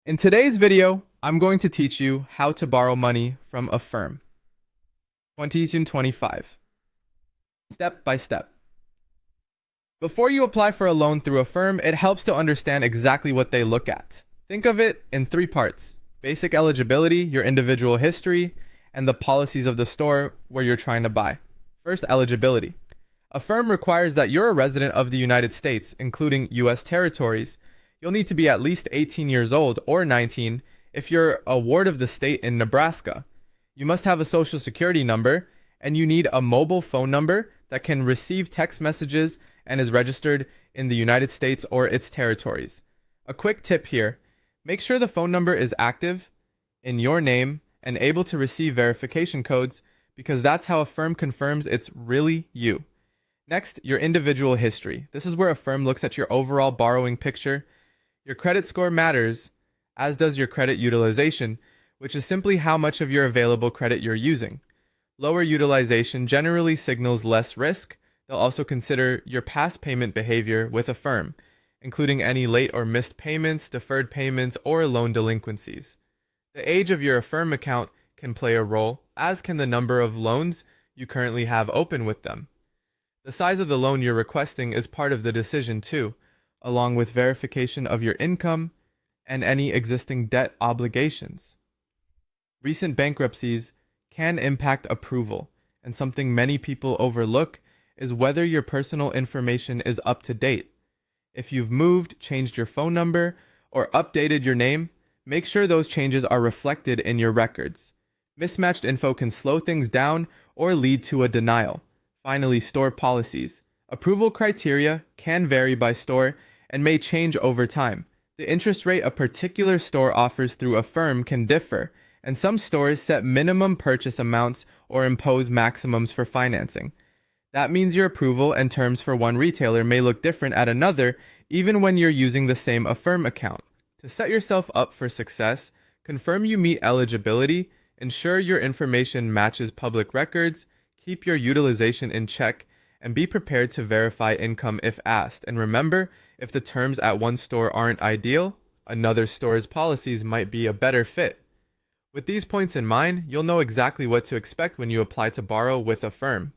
In today's video, I'm going to teach you how to borrow money from Affirm 2025, step by step. Before you apply for a loan through Affirm, it helps to understand exactly what they look at. Think of it in three parts: basic eligibility, your individual history, and the policies of the store where you're trying to buy. First, eligibility. Affirm requires that you're a resident of the United States, including U.S. territories. You'll need to be at least 18 years old or 19 if you're a ward of the state in Nebraska. You must have a social security number, and you need a mobile phone number that can receive text messages and is registered in the United States or its territories. A quick tip here: make sure the phone number is active, in your name, and able to receive verification codes, because that's how Affirm confirms it's really you. Next, your individual history. This is where Affirm looks at your overall borrowing picture. Your credit score matters, as does your credit utilization, which is simply how much of your available credit you're using. Lower utilization generally signals less risk. They'll also consider your past payment behavior with Affirm, including any late or missed payments, deferred payments, or loan delinquencies. The age of your Affirm account can play a role, as can the number of loans you currently have open with them. The size of the loan you're requesting is part of the decision too, along with verification of your income and any existing debt obligations. Recent bankruptcies can impact approval, and something many people overlook is whether your personal information is up to date. If you've moved, changed your phone number, or updated your name, make sure those changes are reflected in your records. Mismatched info can slow things down or lead to a denial. Finally, store policies. Approval criteria can vary by store and may change over time. The interest rate a particular store offers through Affirm can differ, and some stores set minimum purchase amounts or impose maximums for financing. That means your approval and terms for one retailer may look different at another, even when you're using the same Affirm account. To set yourself up for success, confirm you meet eligibility, ensure your information matches public records, keep your utilization in check, and be prepared to verify income if asked. And remember, if the terms at one store aren't ideal, another store's policies might be a better fit. With these points in mind, you'll know exactly what to expect when you apply to borrow with Affirm.